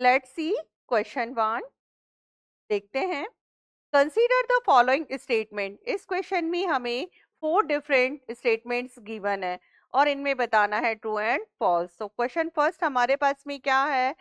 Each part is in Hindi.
Let's see question 1। देखते हैं। Consider the following statement. इस क्वेश्चन में हमें 4 डिफरेंट स्टेटमेंट्स गिवन है और इनमें बताना है ट्रू एंड फॉल्स। तो क्वेश्चन फर्स्ट हमारे पास में क्या है?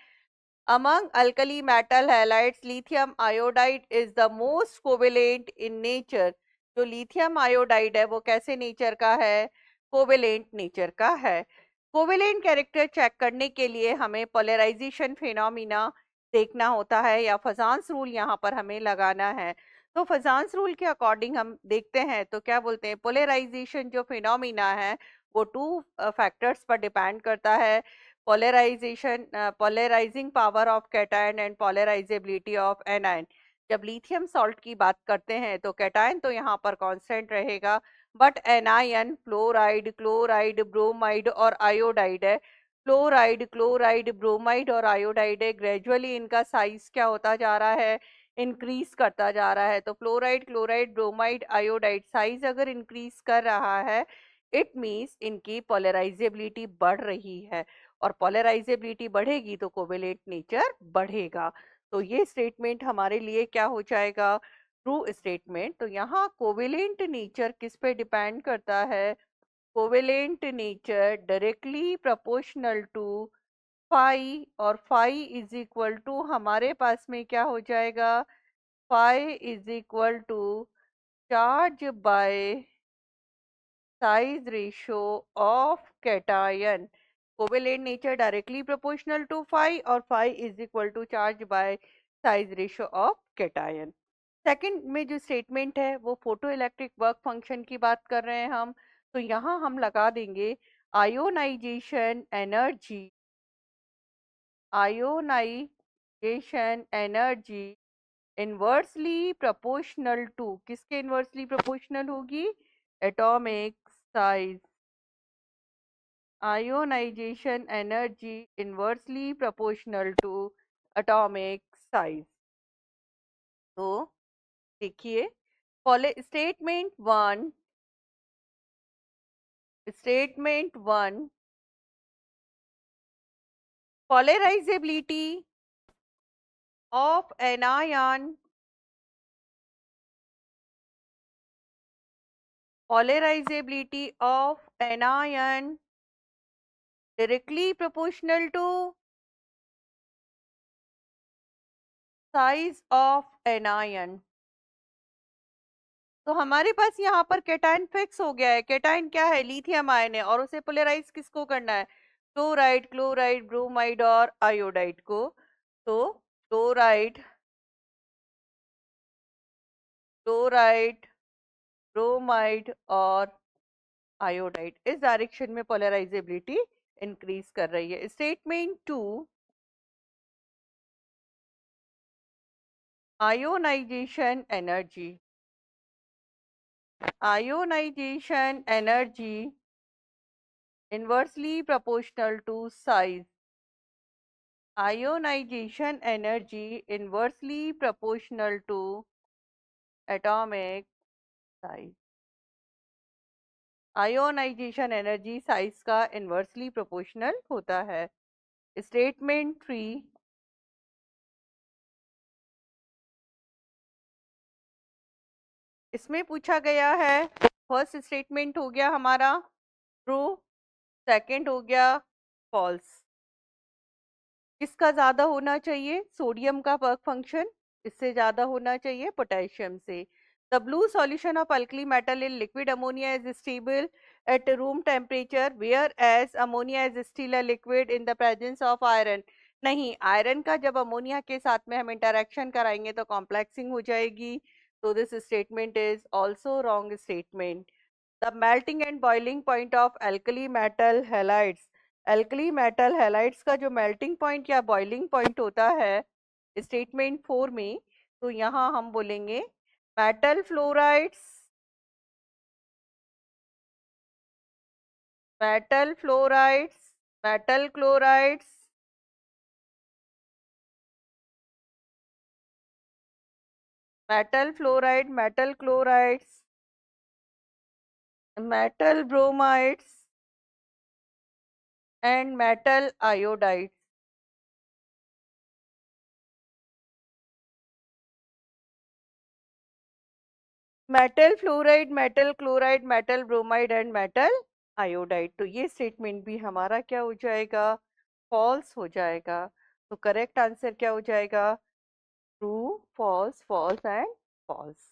Among alkali metal halides lithium iodide is the most covalent in nature. जो लिथियम आयोडाइड है वो कैसे नेचर का है? कोवेलेंट नेचर का है। कोवेलेंट कैरेक्टर चेक करने के लिए हमें पोलराइजेशन फिनोमिना देखना होता है या फजांस रूल यहाँ पर हमें लगाना है। तो फजांस रूल के अकॉर्डिंग हम देखते हैं तो क्या बोलते हैं, पोलराइजेशन जो फिनोमिना है वो 2 फैक्टर्स पर डिपेंड करता है। Polarisation, polarising power of cation and polarisability of anion. जब लिथियम सॉल्ट की बात करते हैं तो कैटायन तो यहाँ पर कांस्टेंट रहेगा, but anion fluoride, chloride, bromide और आयोडाइड है। फ्लोराइड, क्लोराइड, ब्रोमाइड और आयोडाइड है, ग्रेजुअली इनका साइज क्या होता जा रहा है? इंक्रीज करता जा रहा है। तो fluoride, chloride, bromide, iodide size अगर इंक्रीज कर रहा है, इट मीन्स इनकी पोलराइजेबिलिटी बढ़ रही है, और पोलराइजेबिलिटी बढ़ेगी तो कोवेलेंट नेचर बढ़ेगा। तो ये स्टेटमेंट हमारे लिए क्या हो जाएगा? True statement. तो यहाँ कोवेलेंट नेचर किस पे डिपेंड करता है? Covalent nature directly proportional to phi, और फाई इज इक्वल टू हमारे पास में क्या हो जाएगा? Phi is equal to charge by size ratio of cation. Covalent nature directly proportional to phi और phi is equal to charge by size ratio of cation. Second में जो स्टेटमेंट है वो फोटो इलेक्ट्रिक वर्क फंक्शन की बात कर रहे हैं हम। तो यहाँ हम लगा देंगे ionisation energy, ionisation energy inversely proportional to, किसके इनवर्सली प्रोपोर्शनल होगी? Atomic size. Ionisation energy inversely proportional to atomic size. तो देखिए, statement one, polarisability of anion, polarisability of anion directly proportional to size of anion। तो हमारे पास यहाँ पर केटायन फिक्स हो गया है। केटायन क्या है? लिथियम आयन है, और उसे पोलराइज किसको करना है? क्लोराइड, क्लोराइड, ब्रोमाइड और आयोडाइड को। तो क्लोराइड, क्लोराइड, ब्रोमाइड और आयोडाइड इस डायरेक्शन में पोलराइजेबिलिटी इंक्रीज कर रही है। Statement 2, ionisation energy, ionisation energy inversely proportional to size। Ionization energy inversely proportional to atomic size। Ionisation energy size का इन्वर्सली प्रोपोर्शनल होता है। स्टेटमेंट 3, इसमें पूछा गया है, फर्स्ट स्टेटमेंट हो गया हमारा ट्रू, सेकंड हो गया फॉल्स। किसका ज्यादा होना चाहिए? सोडियम का वर्क फंक्शन इससे ज्यादा होना चाहिए पोटेशियम से। The blue solution of alkali metal in liquid ammonia is stable at room temperature, whereas ammonia is still a liquid in the presence of iron. नहीं, आयरन का जब अमोनिया के साथ में हम इंटरेक्शन कराएंगे तो कॉम्प्लेक्सिंग हो जाएगी। तो this statement is also wrong statement. The melting and boiling point of alkali metal halides, alkali metal halides का जो मेल्टिंग पॉइंट या बॉइलिंग पॉइंट होता है स्टेटमेंट 4 में, तो यहाँ हम बोलेंगे metal fluorides, metal fluorides, metal chlorides, metal fluoride, metal chlorides, metal bromides and metal iodides. Metal fluoride, metal chloride, metal bromide and metal iodide. तो ये स्टेटमेंट भी हमारा क्या हो जाएगा, फॉल्स हो जाएगा। तो करेक्ट आंसर क्या हो जाएगा, true, false, false and false.